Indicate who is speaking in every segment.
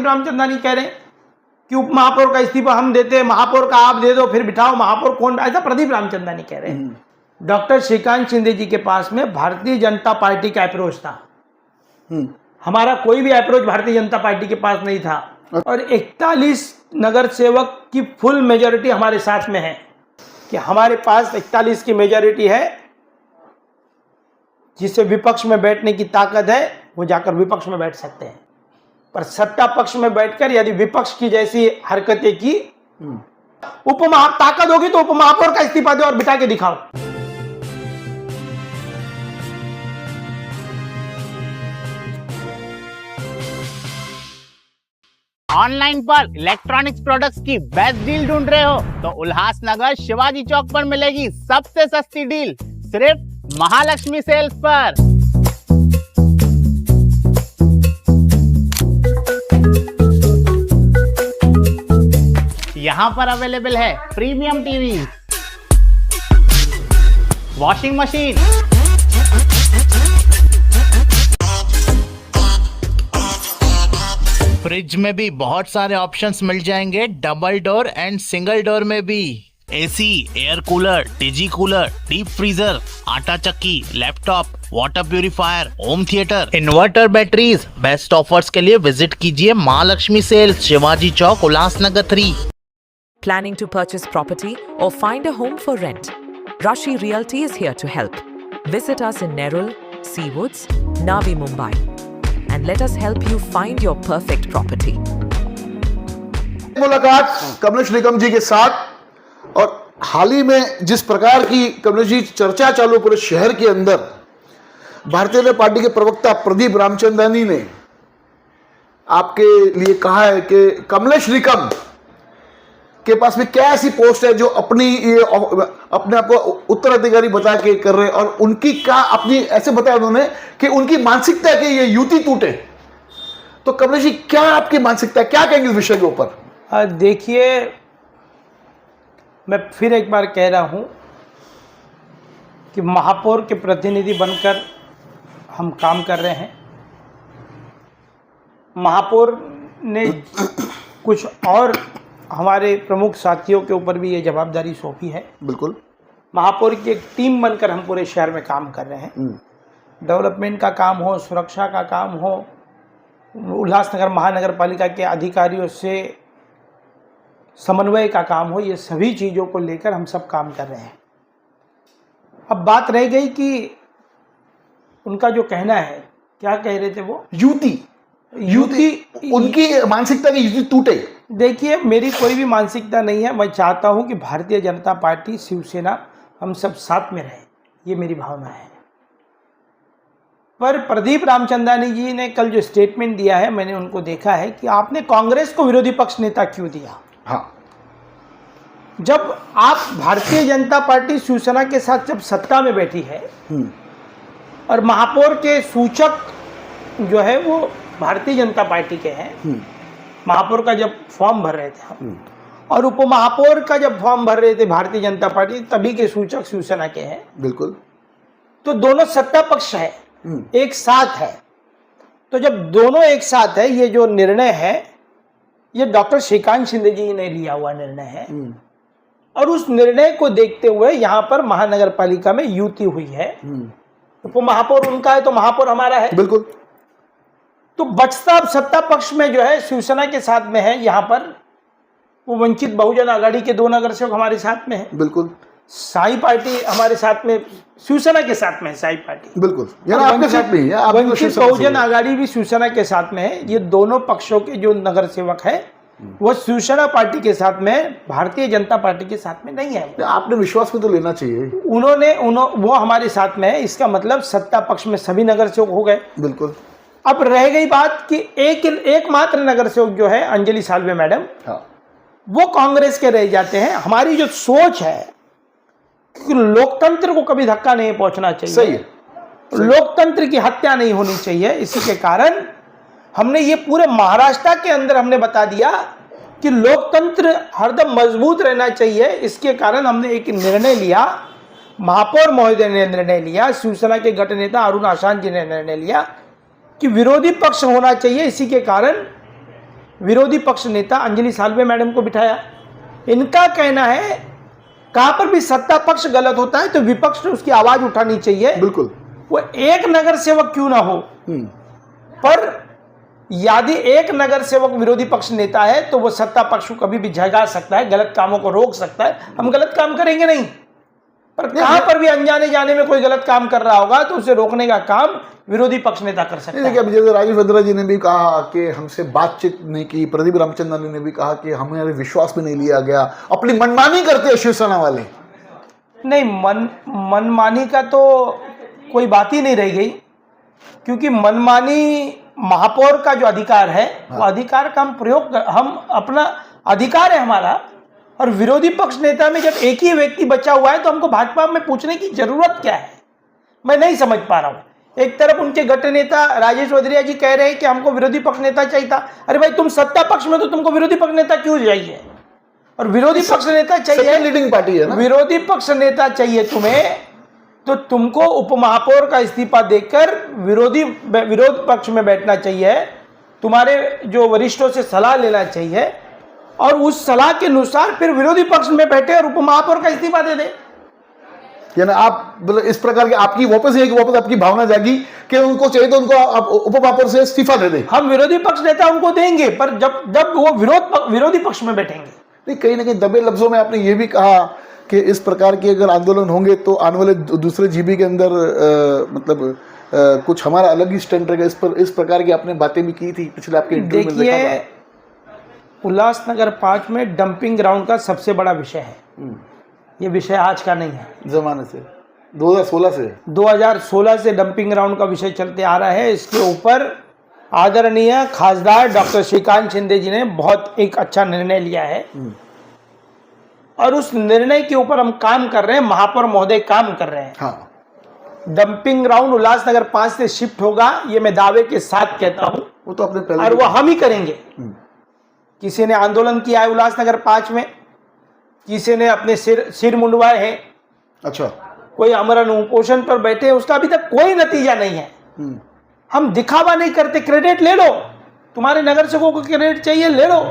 Speaker 1: रामचंदानी कह रहे हैं कि उप महापौर का इस्तीफा हम देते हैं, महापौर का आप दे दो, फिर बिठाओ महापौर कौन, ऐसा प्रदीप रामचंदानी कह रहे हैं। डॉक्टर श्रीकांत शिंदे जी के पास में भारतीय जनता पार्टी का अप्रोच था, हमारा कोई भी अप्रोच भारतीय जनता पार्टी के पास नहीं था। और 41 नगर सेवक की फुल मेजॉरिटी हमारे साथ में है कि हमारे पास 41 की मेजॉरिटी है, जिसे विपक्ष में बैठने की ताकत है वो जाकर विपक्ष में बैठ सकते हैं। पर सत्ता पक्ष में बैठकर यदि विपक्ष की जैसी हरकतें की, ताकत होगी तो उप महापौर का इस्तीफा दो और बिठा के दिखाओ।
Speaker 2: ऑनलाइन पर इलेक्ट्रॉनिक्स प्रोडक्ट्स की बेस्ट डील ढूंढ रहे हो तो उल्लासनगर शिवाजी चौक पर मिलेगी सबसे सस्ती डील, सिर्फ महालक्ष्मी सेल्स पर। यहाँ पर अवेलेबल है premium TV, washing machine, fridge में भी बहुत सारे ऑप्शंस मिल जाएंगे, double door and single door में भी। एसी, एयर कूलर, डिजी कूलर, डीप फ्रीजर, आटा चक्की, laptop, water purifier, home theatre, inverter, batteries. Best offers के लिए विजिट कीजिए Mahalakshmi sales, Shivaji Chowk, Ulhasnagar 3।
Speaker 3: Planning to purchase property or find a home for rent? Rashi Realty is here to help. Visit us in Nerul, Seawoods, Navi Mumbai, and let us help you find your perfect property.
Speaker 4: मुलाकात कमलेश निकम जी के साथ, और हाल ही में जिस प्रकार की कमलेश जी चर्चा चालू पूरे शहर के अंदर, भारतीय जनता पार्टी के प्रवक्ता प्रदीप रामचंदानी ने आपके लिए कहा है कि कमलेश निकम के पास में क्या ऐसी पोस्ट है जो अपने आप को उत्तराधिकारी बता के कर रहे हैं, और उनकी क्या अपनी ऐसे बताया उन्होंने कि उनकी मानसिकता है कि ये युति टूटे। तो कमलेश जी, क्या आपकी मानसिकता है, क्या कहेंगे इस विषय के ऊपर?
Speaker 1: देखिए, मैं फिर एक बार कह रहा हूं कि महापौर के प्रतिनिधि बनकर हम काम कर रहे हैं। महापौर ने कुछ और हमारे प्रमुख साथियों के ऊपर भी ये जवाबदारी सौंपी है।
Speaker 4: बिल्कुल,
Speaker 1: महापौर की एक टीम बनकर हम पूरे शहर में काम कर रहे हैं। डेवलपमेंट का काम हो, सुरक्षा का काम हो, उल्लासनगर महानगर पालिका के अधिकारियों से समन्वय का काम हो, ये सभी चीज़ों को लेकर हम सब काम कर रहे हैं। अब बात रह गई कि उनका जो कहना है, क्या कह रहे थे वो, युति उनकी मानसिकता की युति टूटे। देखिए, मेरी कोई भी मानसिकता नहीं है। मैं चाहता हूं कि भारतीय जनता पार्टी, शिवसेना, हम सब साथ में रहें, ये मेरी भावना है। पर प्रदीप रामचंदानी जी ने कल जो स्टेटमेंट दिया है, मैंने उनको देखा है कि आपने कांग्रेस को विरोधी पक्ष नेता क्यों दिया।
Speaker 4: हाँ,
Speaker 1: जब आप भारतीय जनता पार्टी शिवसेना के साथ जब सत्ता में बैठी है और महापौर के सूचक जो है वो भारतीय जनता पार्टी के हैं, महापौर का जब फॉर्म भर रहे थे हम, और उप महापौर का जब फॉर्म भर रहे थे भारतीय जनता पार्टी, तभी के सूचक शिवसेना के हैं।
Speaker 4: बिल्कुल,
Speaker 1: तो दोनों सत्ता पक्ष है, एक साथ है। तो जब दोनों एक साथ है, ये जो निर्णय है ये डॉक्टर श्रीकांत शिंदे जी ने लिया हुआ निर्णय है, और उस निर्णय को देखते हुए यहाँ पर महानगर पालिका में युति हुई है। उप महापौर उनका है तो महापौर हमारा है।
Speaker 4: बिल्कुल।
Speaker 1: तो बचता सत्ता पक्ष में जो है शिवसेना के साथ में है, यहाँ पर वो वंचित बहुजन आघाड़ी के 2 नगर सेवक हमारे साथ में है।
Speaker 4: बिल्कुल।
Speaker 1: साई पार्टी हमारे साथ में, शिवसेना के साथ में है साई पार्टी।
Speaker 4: बिल्कुल, यानी आपके साथ नहीं है,
Speaker 1: वंचित बहुजन आघाड़ी भी शिवसेना के साथ में है। ये दोनों पक्षों के जो नगर सेवक है वो शिवसेना पार्टी के साथ में, भारतीय जनता पार्टी के साथ में नहीं है।
Speaker 4: आपने विश्वास में तो लेना चाहिए।
Speaker 1: वो हमारे साथ में है, इसका मतलब सत्ता पक्ष में सभी नगर सेवक हो गए।
Speaker 4: बिल्कुल।
Speaker 1: अब रह गई बात कि एकमात्र नगर सेवक जो है अंजलि साल्वे मैडम,
Speaker 4: हाँ,
Speaker 1: वो कांग्रेस के रह जाते हैं। हमारी जो सोच है कि लोकतंत्र को कभी धक्का नहीं पहुंचना चाहिए,
Speaker 4: सही है,
Speaker 1: लोकतंत्र की हत्या नहीं होनी चाहिए। इसी के कारण हमने ये पूरे महाराष्ट्र के अंदर हमने बता दिया कि लोकतंत्र हरदम मजबूत रहना चाहिए। इसके कारण हमने एक निर्णय लिया, महापौर महोदय ने निर्णय लिया, शिवसेना के गट नेता अरुण आशान जी ने निर्णय लिया कि विरोधी पक्ष होना चाहिए। इसी के कारण विरोधी पक्ष नेता अंजलि साल्वे मैडम को बिठाया। इनका कहना है कहां पर भी सत्ता पक्ष गलत होता है तो विपक्ष ने उसकी आवाज उठानी चाहिए,
Speaker 4: बिल्कुल।
Speaker 1: वो एक नगर सेवक क्यों ना हो, पर यदि एक नगर सेवक विरोधी पक्ष नेता है तो वो सत्ता पक्ष को कभी भी झगा सकता है, गलत कामों को रोक सकता है। हम गलत काम करेंगे नहीं, पर कहां पर भी अनजाने जाने में कोई गलत काम कर रहा होगा तो उसे रोकने का काम विरोधी पक्ष नेता कर सकता है।
Speaker 4: देखिए, अभी जैसे राजीव वद्रा जी ने भी कहा कि हमसे बातचीत नहीं की, प्रदीप रामचंद्रन ने भी कहा कि हमें विश्वास में नहीं लिया गया, अपनी मनमानी करते हैं शिवसेना वाले।
Speaker 1: नहीं, मनमानी का तो कोई बात ही नहीं रह गई, क्योंकि मनमानी महापौर का जो अधिकार है वो अधिकार का हम अपना अधिकार है हमारा। और विरोधी पक्ष नेता में जब एक ही व्यक्ति बचा हुआ है तो हमको भाजपा में पूछने की जरूरत क्या है, मैं नहीं समझ पा रहा हूं। एक तरफ उनके गट नेता राजेश वदरिया जी कह रहे हैं कि हमको विरोधी पक्ष नेता चाहिए था। अरे भाई, तुम सत्ता पक्ष में तो तुमको विरोधी पक्ष नेता क्यों चाहिए? और विरोधी पक्ष नेता चाहिए,
Speaker 4: लीडिंग पार्टी है ना,
Speaker 1: विरोधी पक्ष नेता चाहिए तुम्हें तो तुमको उप महापौर का इस्तीफा देकर विरोध पक्ष में बैठना चाहिए, तुम्हारे जो वरिष्ठों से सलाह लेना चाहिए और उस सलाह के अनुसार फिर विरोधी पक्ष में बैठे और उप महापौर का इस्तीफा दे दे।
Speaker 4: यानी आप मतलब इस प्रकार की आपकी वापस आपकी भावना जागी कि उनको चाहिए तो उनको आप उप महापौर से इस्तीफा दे दें।
Speaker 1: हम विरोधी पक्ष नेता उनको देंगे, पर जब वो विरोधी पक्ष में बैठेंगे।
Speaker 4: नहीं, कहीं ना कहीं दबे लफ्जों में आपने ये भी कहा कि इस प्रकार के अगर आंदोलन होंगे तो आने वाले दूसरे जीबी के अंदर कुछ हमारा अलग ही स्टैंड रहेगा। इस प्रकार की आपने बातें भी की थी पिछले आपके इंटरव्यू में।
Speaker 1: देखिए, उल्लासनगर 5 में डंपिंग ग्राउंड का सबसे बड़ा विषय है। ये विषय आज का नहीं है,
Speaker 4: जमाने से 2016 से डंपिंग ग्राउंड का विषय चलते आ रहा है। इसके ऊपर आदरणीय खासदार डॉक्टर श्रीकांत शिंदे जी ने बहुत एक अच्छा निर्णय लिया है और उस निर्णय के ऊपर हम काम कर रहे हैं, महापौर महोदय काम कर रहे हैं। हाँ।
Speaker 1: डंपिंग ग्राउंड उल्लासनगर 5 से शिफ्ट होगा, ये मैं दावे के साथ कहता हूं।
Speaker 4: वो तो अपने पहले
Speaker 1: और वो हम ही करेंगे। किसी ने आंदोलन किया है उल्लासनगर 5 में, किसी ने अपने सिर मुंडवाए हैं,
Speaker 4: अच्छा,
Speaker 1: कोई अमरण उपोषण पर बैठे हैं, उसका अभी तक कोई नतीजा नहीं है। हम दिखावा नहीं करते, क्रेडिट ले लो, तुम्हारे नगर सेवकों को क्रेडिट चाहिए ले लो।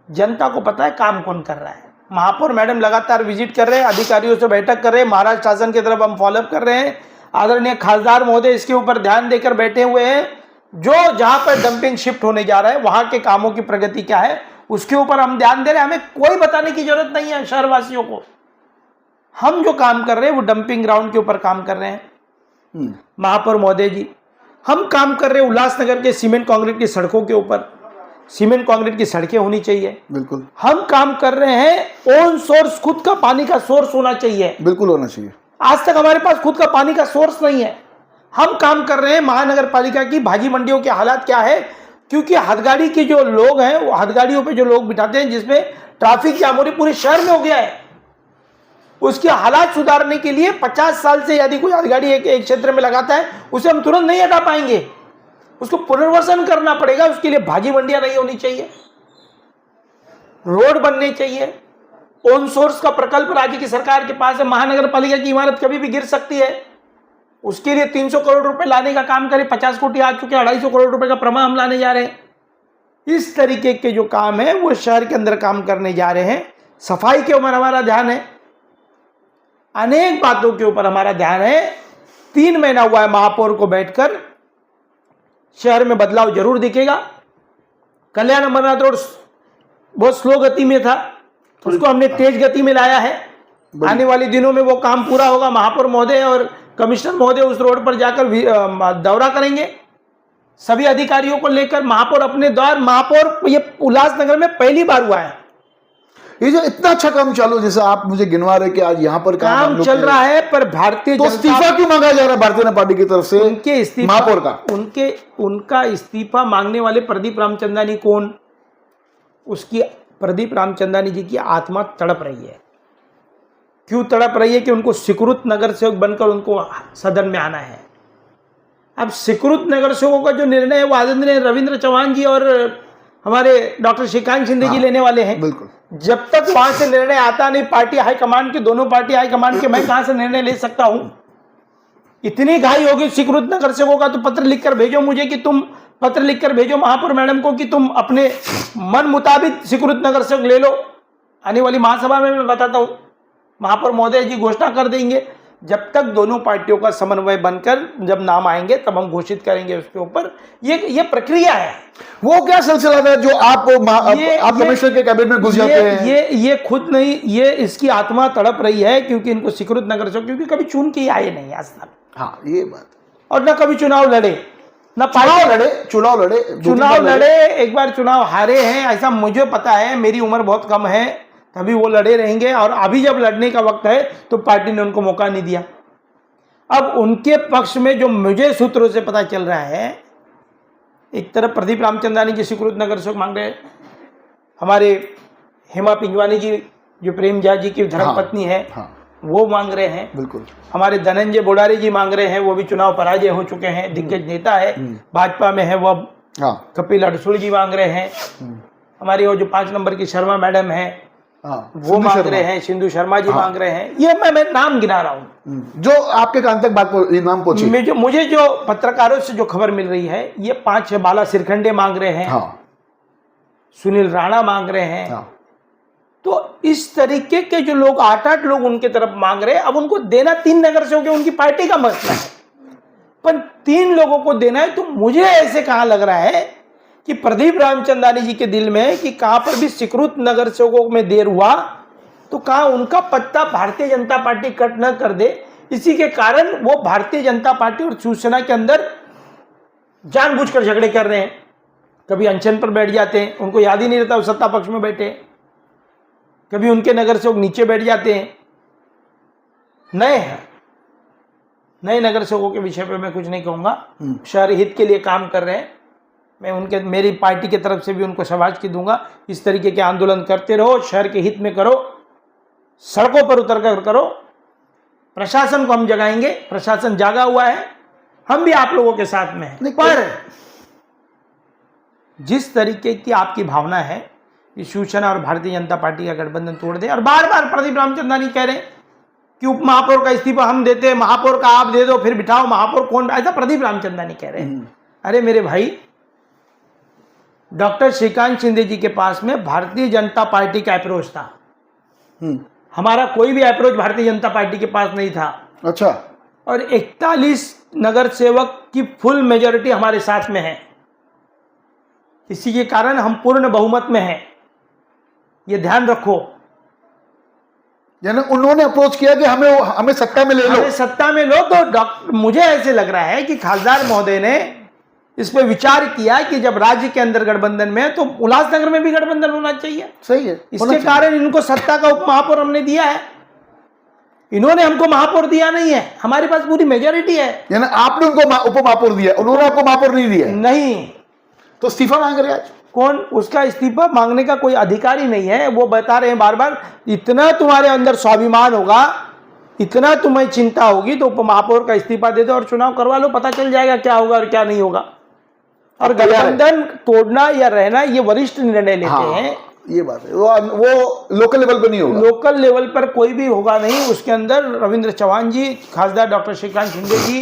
Speaker 1: जनता को पता है काम कौन कर रहा है। महापौर मैडम लगातार विजिट कर रहे हैं, अधिकारियों से बैठक कर रहे हैं, महाराष्ट्र शासन की तरफ हम फॉलोअप कर रहे हैं। आदरणीय खासदार महोदय इसके ऊपर ध्यान देकर बैठे हुए हैं। जो जहां पर डंपिंग शिफ्ट होने जा रहा है वहां के कामों की प्रगति क्या है उसके ऊपर हम ध्यान दे रहे हैं। हमें कोई बताने की जरूरत नहीं है शहरवासियों को। हम जो काम कर रहे हैं वो डंपिंग ग्राउंड के ऊपर काम कर रहे हैं। महापौर महोदय जी, हम काम कर रहे हैं उल्लासनगर के सीमेंट कंक्रीट की सड़कों के ऊपर। सीमेंट कंक्रीट की सड़कें होनी चाहिए।
Speaker 4: बिल्कुल।
Speaker 1: हम काम कर रहे हैं ओन सोर्स, खुद का पानी का सोर्स होना चाहिए।
Speaker 4: बिल्कुल होना चाहिए।
Speaker 1: आज तक हमारे पास खुद का पानी का सोर्स नहीं है। हम काम कर रहे हैं महानगर पालिका की भाजी मंडियों के हालात क्या है, क्योंकि हथगाड़ी के जो लोग हैं वो हथगाड़ियों पे जो लोग बिठाते हैं जिसमें ट्रैफिक जाम हो रही पूरे शहर में हो गया है। उसके हालात सुधारने के लिए 50 साल से यदि कोई हथगाड़ी एक क्षेत्र में लगाता है उसे हम तुरंत नहीं हटा पाएंगे, उसको पुनर्वसन करना पड़ेगा। उसके लिए भाजी मंडियां नहीं होनी चाहिए, रोड बनने चाहिए। ओन सोर्स का प्रकल्प राज्य की सरकार के पास है। महानगर पालिका की इमारत कभी भी गिर सकती है, उसके लिए 300 करोड़ रुपए लाने का काम करें। 50 कोटी आ चुके हैं, 250 करोड़ रुपए का प्रमाण हम लाने जा रहे हैं। इस तरीके के जो काम है वो शहर के अंदर काम करने जा रहे हैं। सफाई के ऊपर हमारा ध्यान है, अनेक बातों के ऊपर हमारा ध्यान है। 3 महीना हुआ है महापौर को बैठकर, शहर में बदलाव जरूर दिखेगा। कल्याण अमरनाथ रोड बहुत स्लो गति में था, उसको हमने तेज गति में लाया है। आने वाले दिनों में वो काम पूरा होगा। महापौर महोदय और कमिश्नर महोदय उस रोड पर जाकर दौरा करेंगे सभी अधिकारियों को लेकर। महापौर अपने द्वार, महापौर ये उल्लासनगर में पहली बार हुआ है।
Speaker 4: ये जो इतना अच्छा काम चालू, जैसे आप मुझे गिनवा रहे कि आज यहाँ पर
Speaker 1: काम चल रहा है, पर भारतीय
Speaker 4: तो इस्तीफा क्यों मांगा जा रहा है भारतीय जनता पार्टी की तरफ से?
Speaker 1: उनके इस्तीफा,
Speaker 4: महापौर का
Speaker 1: उनका इस्तीफा मांगने वाले प्रदीप रामचंदानी कौन? उसकी प्रदीप रामचंदानी जी की आत्मा तड़प रही है। क्यों तड़प रही है? कि उनको स्वीकृत नगर सेवक बनकर उनको सदन में आना है। अब स्वीकृत नगर सेवकों का जो निर्णय है वो आदरणीय रविंद्र चौहान जी और हमारे डॉक्टर श्रीकांत शिंदे जी लेने वाले हैं।
Speaker 4: बिल्कुल।
Speaker 1: जब तक वहां से निर्णय आता नहीं, पार्टी हाईकमान के, दोनों पार्टी हाईकमान के, मैं कहां से निर्णय ले सकता हूं? इतनी घाई होगी स्वीकृत नगर सेवकों का तो पत्र लिखकर भेजो मुझे कि तुम पत्र लिखकर भेजो महापौर मैडम को कि तुम अपने मन मुताबिक स्वीकृत नगर सेवक ले लो। आने वाली महासभा में मैं बताता हूं, महापौर महोदय जी घोषणा कर देंगे। जब तक दोनों पार्टियों का समन्वय बनकर जब नाम आएंगे तब हम घोषित करेंगे उसके ऊपर। ये प्रक्रिया है।
Speaker 4: वो क्या सिलसिला था जो आप कमिश्नर के कैबिनेट में घुस जाते हैं?
Speaker 1: ये खुद नहीं, ये इसकी आत्मा तड़प रही है क्योंकि इनको स्वीकृत नगर सेवक, क्योंकि कभी चुन के आए नहीं आज तक।
Speaker 4: हाँ, ये बात।
Speaker 1: और ना कभी चुनाव लड़े, ना चुनाव लड़े, एक बार चुनाव हारे हैं, ऐसा मुझे पता है। मेरी उम्र बहुत कम है, तभी वो लड़े रहेंगे। और अभी जब लड़ने का वक्त है तो पार्टी ने उनको मौका नहीं दिया। अब उनके पक्ष में जो मुझे सूत्रों से पता चल रहा है, एक तरफ प्रदीप रामचंदानी जी स्वीकृत नगर सेवक मांग रहे हैं, हमारे हेमा पिंजवानी जी जो प्रेम झा जी की धर्मपत्नी है वो मांग रहे हैं, बिल्कुल। हमारे धनंजय बोडारे जी मांग रहे हैं, वो भी चुनाव पराजय हो चुके हैं, दिग्गज नेता है, भाजपा में है वो। कपिल अडसुल जी मांग रहे हैं, हमारी वो जो 5 नंबर की शर्मा मैडम है वो मांग रहे हैं, सिंधु शर्मा जी मांग रहे हैं। ये मैं नाम गिना रहा हूँ
Speaker 4: जो आपके कान तक बात नाम पहुंची।
Speaker 1: मुझे जो पत्रकारों से जो खबर मिल रही है, ये 5-6 बाला सिरखंडे मांग रहे हैं, सुनील राणा मांग रहे हैं। तो इस तरीके के जो लोग 8-8 लोग उनके तरफ मांग रहे हैं। अब उनको देना 3 नगर सेवक है, उनकी पार्टी का मसला है, पर 3 लोगों को देना है। तो मुझे ऐसे कहाँ लग रहा है कि प्रदीप रामचंदानी जी के दिल में कि कहां पर भी स्वीकृत नगर सेवकों में देर हुआ तो कहां उनका पत्ता भारतीय जनता पार्टी कट न कर दे। इसी के कारण वो भारतीय जनता पार्टी और शिवसेना के अंदर जानबूझकर झगड़े कर रहे हैं। कभी अनशन पर बैठ जाते हैं, उनको याद ही नहीं रहता वो सत्ता पक्ष में बैठे। कभी उनके नगर सेवक नीचे बैठ जाते हैं। नए नगर सेवकों के विषय पर मैं कुछ नहीं कहूंगा, शहर हित के लिए काम कर रहे हैं। मैं मेरी पार्टी की तरफ से भी उनको शाबाशी दूंगा। इस तरीके के आंदोलन करते रहो, शहर के हित में करो, सड़कों पर उतर कर करो। प्रशासन को हम जगाएंगे, प्रशासन जागा हुआ है, हम भी आप लोगों के साथ में हैं। पर जिस तरीके की आपकी भावना है कि शिवसेना और भारतीय जनता पार्टी का गठबंधन तोड़ दे, और बार बार प्रदीप रामचंदानी कह रहे हैं कि उप महापौर का इस्तीफा हम देते हैं, महापौर का आप दे दो, फिर बिठाओ महापौर कौन, ऐसा प्रदीप रामचंदानी कह रहे हैं। अरे मेरे भाई, डॉक्टर श्रीकांत शिंदे जी के पास में भारतीय जनता पार्टी का अप्रोच था। हमारा कोई भी अप्रोच भारतीय जनता पार्टी के पास नहीं था।
Speaker 4: अच्छा।
Speaker 1: और 41 नगर सेवक की फुल मेजॉरिटी हमारे साथ में है। इसी के कारण हम पूर्ण बहुमत में हैं, ये ध्यान रखो।
Speaker 4: यानी उन्होंने अप्रोच किया कि हमें सत्ता में ले लो,
Speaker 1: हमें सत्ता में लो। तो मुझे ऐसे लग रहा है कि खासदार महोदय ने इस पे विचार किया कि जब राज्य के अंदर गठबंधन में है तो उल्लासनगर में भी गठबंधन होना चाहिए।
Speaker 4: सही है।
Speaker 1: इसके कारण इनको सत्ता का उप महापौर हमने दिया है। इन्होंने हमको महापौर दिया नहीं है, हमारे पास पूरी मेजॉरिटी है।
Speaker 4: यानी आपने उनको उप महापौर दिया, उन्होंने आपको महापौर नहीं दिया?
Speaker 1: नहीं।
Speaker 4: तो इस्तीफा मांग रहे आज?
Speaker 1: कौन? उसका इस्तीफा मांगने का कोई अधिकारी नहीं है। वो बता रहे हैं बार बार, इतना तुम्हारे अंदर स्वाभिमान होगा, इतना तुम्हें चिंता होगी तो उप महापौर का इस्तीफा दे दो और चुनाव करवा लो, पता चल जाएगा क्या होगा और क्या नहीं होगा। और गठबंधन तोड़ना या रहना ये वरिष्ठ निर्णय लेते हैं।
Speaker 4: ये बात है, वो लोकल लेवल पर नहीं होगा।
Speaker 1: लोकल लेवल पर कोई भी होगा नहीं। उसके अंदर रविंद्र चौहान जी, खासदार डॉक्टर श्रीकांत शिंदे जी,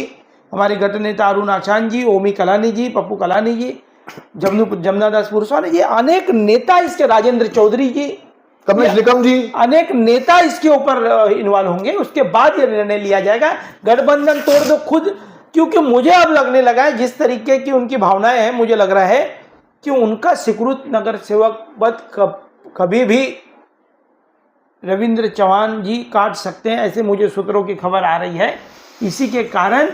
Speaker 1: हमारे गट नेता अरुण आचान जी, ओमी कलानी जी, पप्पू कलानी जी, जमुना दास पुरस्वानी जी, अनेक नेता इसके, राजेंद्र चौधरी जी,
Speaker 4: कमलेश निकम जी,
Speaker 1: अनेक नेता इसके ऊपर इन्वॉल्व होंगे। उसके बाद ये निर्णय लिया जाएगा। गठबंधन तोड़ दो खुद, क्योंकि मुझे अब लगने लगा है जिस तरीके की उनकी भावनाएं हैं, मुझे लग रहा है कि उनका स्वीकृत नगर सेवक पद कभी भी रविंद्र चौहान जी काट सकते हैं, ऐसे मुझे सूत्रों की खबर आ रही है। इसी के कारण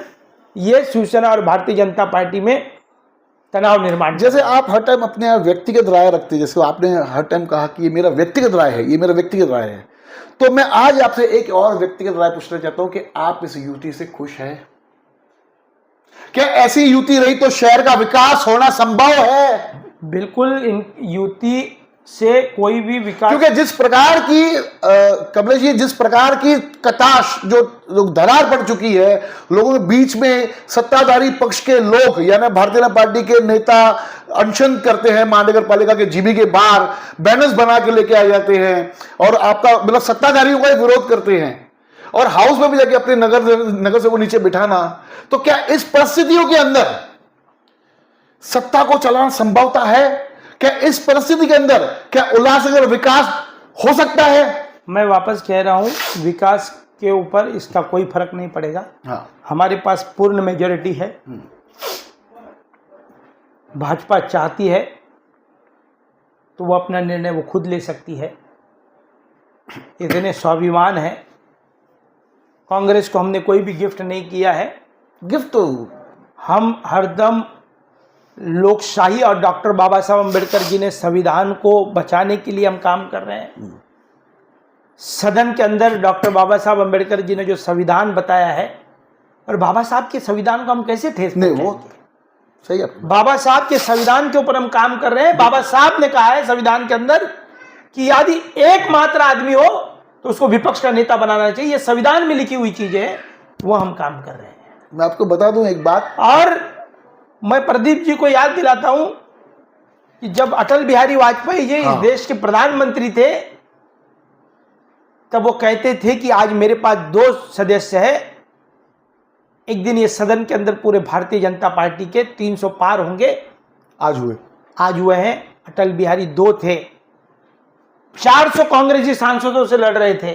Speaker 1: ये शिवसेना और भारतीय जनता पार्टी में तनाव निर्माण।
Speaker 4: जैसे आप हर टाइम अपने व्यक्तिगत राय रखते हैं, जैसे आपने हर टाइम कहा कि ये मेरा व्यक्तिगत राय है, ये मेरा व्यक्तिगत राय है, तो मैं आज आपसे एक और व्यक्तिगत राय पूछना चाहता हूं कि आप इस युति से खुश हैं? क्या ऐसी युति रही तो शहर का विकास होना संभव है? बिल्कुल, इन युति से कोई भी विकास, क्योंकि जिस प्रकार की कमलेश जी, जिस प्रकार की कटाश जो दरार पड़ चुकी है लोगों के बीच में, सत्ताधारी पक्ष के लोग यानी भारतीय जनता पार्टी के नेता अनशन करते हैं, महानगर पालिका के जीबी के बाहर बैनर्स बना के लेके आ जाते हैं और आपका मतलब सत्ताधारियों का विरोध करते हैं, और हाउस में भी जाके अपने नगर से को नीचे बिठाना। तो क्या इस परिस्थितियों के अंदर सत्ता को चलाना संभवता है? क्या इस परिस्थिति के अंदर क्या उल्लासनगर विकास हो सकता है?
Speaker 1: मैं वापस कह रहा हूं, विकास के ऊपर इसका कोई फर्क नहीं पड़ेगा।
Speaker 4: हाँ।
Speaker 1: हमारे पास पूर्ण मेजॉरिटी है। भाजपा चाहती है तो वो अपना निर्णय वो खुद ले सकती है। इतने स्वाभिमान है। कांग्रेस को हमने कोई भी गिफ्ट नहीं किया है।
Speaker 4: गिफ्ट तो
Speaker 1: हम हरदम लोकशाही और डॉक्टर बाबा साहब अम्बेडकर जी ने संविधान को बचाने के लिए हम काम कर रहे हैं। सदन के अंदर डॉक्टर बाबा साहब अम्बेडकर जी ने जो संविधान बताया है, और बाबा साहब के संविधान को हम कैसे ठेस
Speaker 4: नहीं, वो
Speaker 1: पहुंचाएंगे?
Speaker 4: सही है।
Speaker 1: बाबा साहब के संविधान के ऊपर हम काम कर रहे हैं। बाबा साहब ने कहा है संविधान के अंदर कि यदि एकमात्र आदमी हो तो उसको विपक्ष का नेता बनाना चाहिए। ये संविधान में लिखी हुई चीजें हैं, वो हम काम कर रहे हैं।
Speaker 4: मैं आपको बता दूं एक बात,
Speaker 1: और मैं प्रदीप जी को याद दिलाता हूं कि जब अटल बिहारी वाजपेयी जी इस देश के प्रधानमंत्री थे, तब वो कहते थे कि आज मेरे पास 2 सदस्य है। एक दिन ये सदन के अंदर पूरे भारतीय जनता पार्टी के 300 पार होंगे।
Speaker 4: आज हुए
Speaker 1: हैं। अटल बिहारी 2 थे। 400 कांग्रेसी सांसदों से लड़ रहे थे।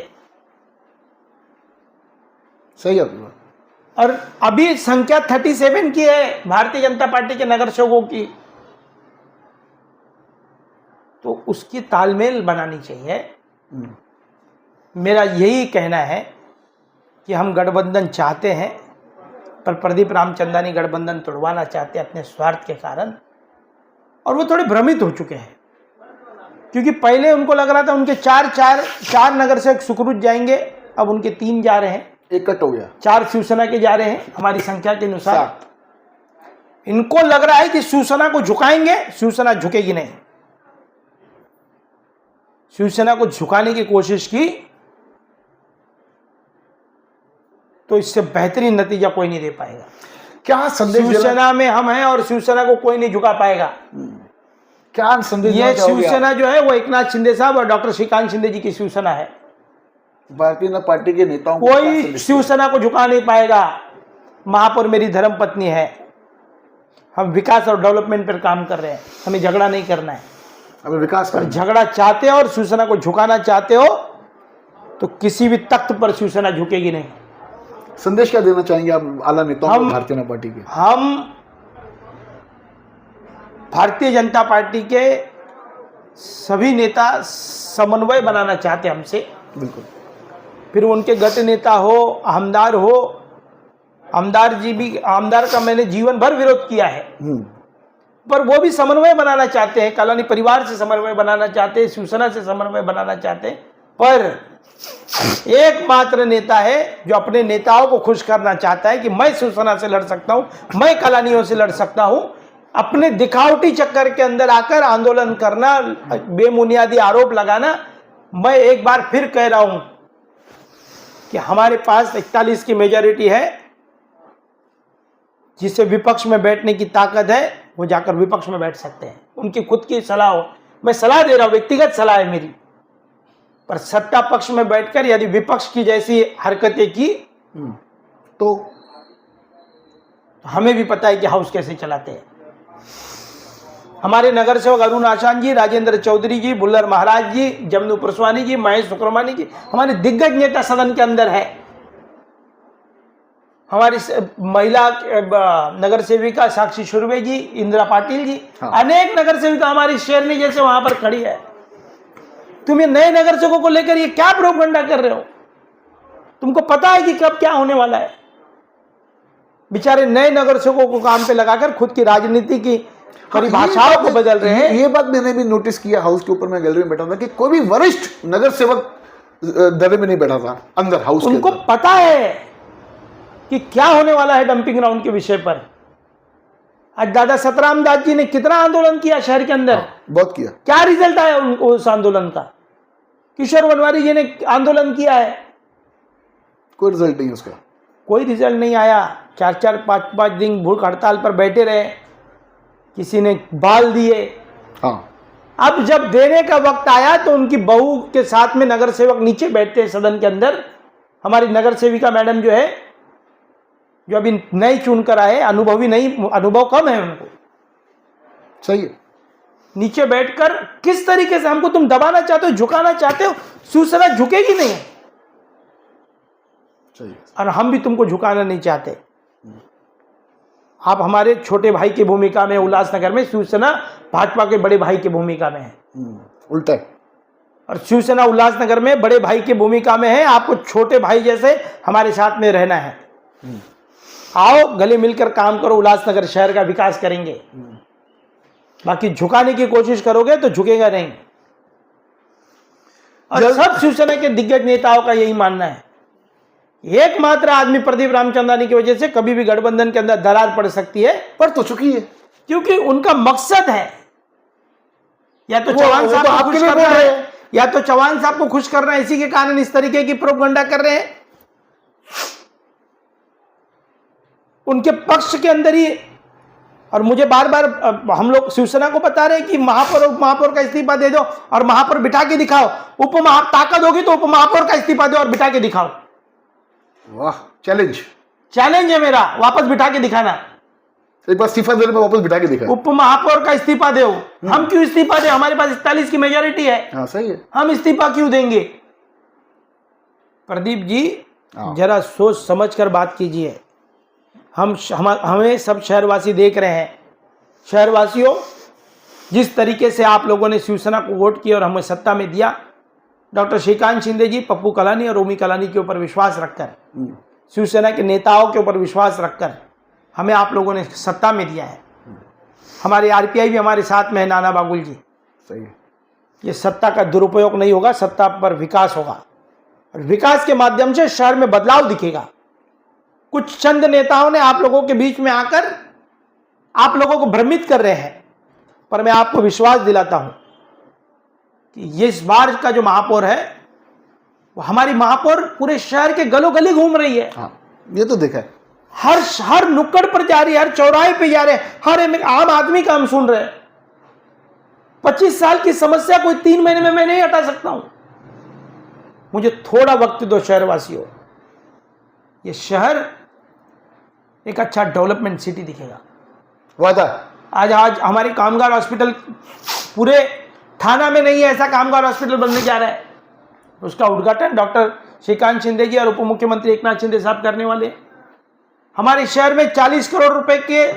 Speaker 4: सही है।
Speaker 1: और अभी संख्या 37 की है भारतीय जनता पार्टी के नगर सेवकों की। तो उसकी तालमेल बनानी चाहिए। मेरा यही कहना है कि हम गठबंधन चाहते हैं, पर प्रदीप रामचंदानी गठबंधन तोड़वाना चाहते हैं अपने स्वार्थ के कारण। और वो थोड़े भ्रमित हो चुके हैं, क्योंकि पहले उनको लग रहा था उनके चार नगर से सुखरूप जाएंगे, अब उनके 3 जा रहे हैं।
Speaker 4: एक कट हो गया,
Speaker 1: 4 शिवसेना के जा रहे हैं हमारी संख्या के अनुसार। इनको लग रहा है कि शिवसेना को झुकाएंगे, शिवसेना झुकेगी नहीं। शिवसेना को झुकाने की कोशिश की तो इससे बेहतरीन नतीजा कोई नहीं दे पाएगा।
Speaker 4: क्या संदेश
Speaker 1: शिवसेना में हम हैं और शिवसेना को कोई नहीं झुका पाएगा।
Speaker 4: क्या संदेश
Speaker 1: ये शिवसेना जो है वो एकनाथ शिंदे साहब और डॉक्टर श्रीकांत शिंदे जी की शिवसेना है।
Speaker 4: भारतीय जनता पार्टी के नेताओं
Speaker 1: कोई शिवसेना को झुका नहीं पाएगा। महापौर मेरी धर्मपत्नी है। हम विकास और डेवलपमेंट पर काम कर रहे हैं, हमें झगड़ा नहीं करना है।
Speaker 4: हमें विकास
Speaker 1: पर झगड़ा चाहते हो और शिवसेना को झुकाना चाहते हो तो किसी भी तख्त पर शिवसेना झुकेगी नहीं।
Speaker 4: संदेश क्या देना चाहेंगे आप आला नेताओं को भारतीय जनता पार्टी के?
Speaker 1: हम भारतीय जनता पार्टी के सभी नेता समन्वय बनाना चाहते हैं हमसे।
Speaker 4: बिल्कुल।
Speaker 1: फिर उनके गट नेता हो, आमदार हो। आमदार का मैंने जीवन भर विरोध किया है, पर वो भी समन्वय बनाना चाहते हैं। कॉलोनी परिवार से समन्वय बनाना चाहते हैं, शिवसेना से समन्वय बनाना चाहते हैं। पर एकमात्र नेता है जो अपने नेताओं को खुश करना चाहता है कि मैं शिवसेना से लड़ सकता हूं, मैं कॉलोनियों से लड़ सकता हूं। अपने दिखावटी चक्कर के अंदर आकर आंदोलन करना, बेबुनियादी आरोप लगाना। मैं एक बार फिर कह रहा हूं कि हमारे पास 41 की मेजॉरिटी है। जिसे विपक्ष में बैठने की ताकत है वो जाकर विपक्ष में बैठ सकते हैं। उनकी खुद की सलाह हो, मैं सलाह दे रहा हूं, व्यक्तिगत सलाह है मेरी। पर सत्ता पक्ष में बैठकर यदि विपक्ष की जैसी हरकतें की तो हमें भी पता है कि हाउस कैसे चलाते हैं। हमारे नगर सेवक अरुण आशान जी, राजेंद्र चौधरी जी, बुल्लर महाराज जी, जमनू पुरस्वानी जी, महेश सुक्रमानी जी, हमारे दिग्गज नेता सदन के अंदर है। हमारी महिला नगर सेविका साक्षी शुरवे जी, इंदिरा पाटिल जी, अनेक नगर सेविका हमारी शेरनी जैसे वहां पर खड़ी है। तुम ये नए नगर सेवकों को लेकर ये क्या प्रोपगंडा कर रहे हो? तुमको पता है कि कब क्या होने वाला है। बेचारे नए नगर सेवकों को काम पे लगाकर खुद की राजनीति की परिभाषाओं को बदल रहे हैं।
Speaker 4: ये बात मैंने भी नोटिस किया। हाउस के ऊपर मैं गैलरी में बैठा था कि कोई भी वरिष्ठ नगर सेवक दर्रे में नहीं बैठा था अंदर हाउस के।
Speaker 1: उनको पता है कि क्या होने वाला है डंपिंग ग्राउंड के विषय पर। आज दादा सतराम दास जी ने कितना आंदोलन किया शहर के अंदर।
Speaker 4: बहुत किया।
Speaker 1: क्या रिजल्ट आया उस आंदोलन का? किशोर वनवारी जी ने आंदोलन किया है,
Speaker 4: कोई रिजल्ट नहीं उसका।
Speaker 1: कोई रिजल्ट नहीं आया। 4-4, 5-5 दिन भूख हड़ताल पर बैठे रहे, किसी ने बाल दिए। अब जब देने का वक्त आया तो उनकी बहू के साथ में नगर सेवक नीचे बैठते हैं सदन के अंदर। हमारी नगर सेविका मैडम जो है, जो अभी नई चुन कर आए, अनुभवी नहीं, अनुभव कम है उनको,
Speaker 4: सही है।
Speaker 1: नीचे बैठकर किस तरीके से हमको तुम दबाना चाहते हो, झुकाना चाहते हो, शिवसेना झुकेगी नहीं
Speaker 4: सही है।
Speaker 1: और हम भी तुमको झुकाना नहीं चाहते। आप हमारे छोटे भाई की भूमिका में उल्लासनगर में, शिवसेना भाजपा के बड़े भाई की भूमिका में है।
Speaker 4: उल्टा है।
Speaker 1: और शिवसेना उल्लासनगर में बड़े भाई की भूमिका में है। आपको छोटे भाई जैसे हमारे साथ में रहना है। आओ गले मिलकर काम करो, उल्लासनगर शहर का विकास करेंगे। बाकी झुकाने की कोशिश करोगे तो झुकेगा नहीं। और सब शिवसेना के दिग्गज नेताओं का यही मानना है। एकमात्र आदमी प्रदीप रामचंद्रानी की वजह से कभी भी गठबंधन के अंदर दरार पड़ सकती है,
Speaker 4: पर तो चुकी है,
Speaker 1: क्योंकि उनका मकसद है या तो
Speaker 4: वो
Speaker 1: चौहान
Speaker 4: तो
Speaker 1: साहब को
Speaker 4: आपके
Speaker 1: खुश
Speaker 4: लिए
Speaker 1: करना
Speaker 4: बोल रहे
Speaker 1: है,
Speaker 4: हैं।
Speaker 1: या तो चौहान साहब को खुश करना है। इसी के कारण इस तरीके की प्रोपगंडा कर रहे हैं। उनके पक्ष के अंदर ही, और मुझे बार बार हम लोग शिवसेना को बता रहे हैं कि महापौर उप महापौर का इस्तीफा दे दो और महापौर बिठा के दिखाओ। ताकत होगी तो उप महापौर का इस्तीफा दो और बिठा के दिखाओ।
Speaker 4: वाह, चैलेंज
Speaker 1: है मेरा, वापस बिठा के दिखाना।
Speaker 4: एक बार इस्तीफा देने में वापस बिठा के दिखा।
Speaker 1: उप महापौर का इस्तीफा दो। हम क्यों इस्तीफा दें? हमारे पास 41 की मेजोरिटी है।
Speaker 4: हाँ सही है।
Speaker 1: हम इस्तीफा क्यों देंगे? प्रदीप जी जरा सोच समझ कर बात कीजिए। हमें सब शहरवासी देख रहे हैं। शहरवासियों, जिस तरीके से आप लोगों ने शिवसेना को वोट किया और हमें सत्ता में दिया, डॉक्टर श्रीकांत शिंदे जी, पप्पू कलानी और ओमी कलानी के ऊपर विश्वास रखकर, शिवसेना के नेताओं के ऊपर विश्वास रखकर हमें आप लोगों ने सत्ता में दिया है। हमारे आरपीआई भी हमारे साथ में है, नाना बाबुल जी।
Speaker 4: सही है।
Speaker 1: ये सत्ता का दुरुपयोग नहीं होगा, सत्ता पर विकास होगा और विकास के माध्यम से शहर में बदलाव दिखेगा। कुछ चंद नेताओं ने आप लोगों के बीच में आकर आप लोगों को भ्रमित कर रहे हैं, पर मैं आपको विश्वास दिलाता हूं कि ये इस बार का जो महापौर है, वो हमारी महापौर पूरे शहर के गली गली घूम रही है।
Speaker 4: हाँ, ये तो देखा है।
Speaker 1: हर नुक्कड़ पर जा रही है, हर चौराहे पे जा रहे हैं, हर आम आदमी का हम सुन रहे हैं। 25 साल की समस्या कोई 3 महीने में मैं नहीं हटा सकता हूं। मुझे थोड़ा वक्त दो शहरवासियों। ये शहर एक अच्छा डेवलपमेंट सिटी दिखेगा।
Speaker 4: वादा।
Speaker 1: आज हमारी कामगार हॉस्पिटल पूरे थाना में नहीं है, ऐसा कामगार हॉस्पिटल बनने जा रहा है। उसका उद्घाटन डॉक्टर श्रीकांत शिंदे जी और उप मुख्यमंत्री एकनाथ शिंदे साहब करने वाले हैं। हमारे शहर में 40 करोड़ रुपए के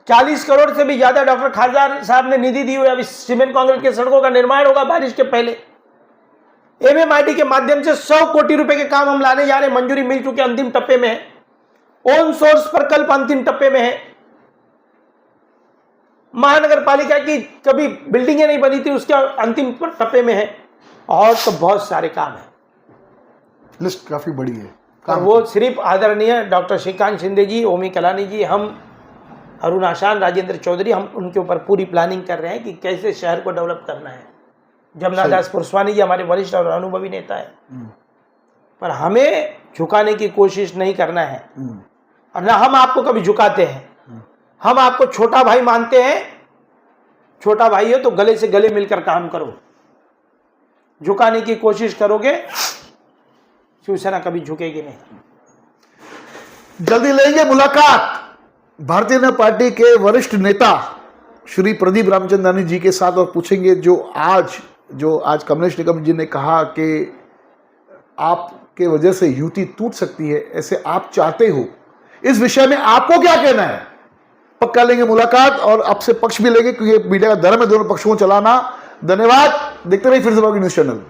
Speaker 1: 40 करोड़ से भी ज्यादा डॉक्टर खारदार साहब ने निधि दी हुई है। अभी सीमेंट कांक्रीट के सड़कों का निर्माण होगा बारिश के पहले। एमएमआईडी के माध्यम से 100 कोटी रुपए के काम हम लाने जा रहे हैं। मंजूरी मिल चुकी, अंतिम टप्पे में है। ओन सोर्स प्रकल्प अंतिम टप्पे में है। महानगर पालिका की कभी बिल्डिंगें नहीं बनी थी, उसके अंतिम टप्पे में है। और तो बहुत सारे काम है,
Speaker 4: लिस्ट काफी बड़ी है।
Speaker 1: और वो सिर्फ आदरणीय डॉक्टर श्रीकांत शिंदे जी, ओमी कलानी जी, हम अरुण आशान, राजेंद्र चौधरी, हम उनके ऊपर पूरी प्लानिंग कर रहे हैं कि कैसे शहर को डेवलप करना है। जमुना दास पुरस्वानी जी हमारे वरिष्ठ और अनुभवी नेता है, पर हमें झुकाने की कोशिश नहीं करना है और ना हम आपको कभी झुकाते हैं। हम आपको छोटा भाई मानते हैं। छोटा भाई हो तो गले से गले मिलकर काम करो। झुकाने की कोशिश करोगे, शिवसेना कभी झुकेगी नहीं।
Speaker 4: जल्दी लेंगे मुलाकात भारतीय जनता पार्टी के वरिष्ठ नेता श्री प्रदीप रामचंद्रानी जी के साथ और पूछेंगे जो आज कमलेश निकम जी ने कहा कि आपके वजह से युति टूट सकती है, ऐसे आप चाहते हो, इस विषय में आपको क्या कहना है? पक्का लेंगे मुलाकात और आपसे पक्ष भी लेंगे, क्योंकि मीडिया का धर्म है दोनों पक्षों को चलाना। धन्यवाद। देखते रहिए फिर से न्यूज़ चैनल।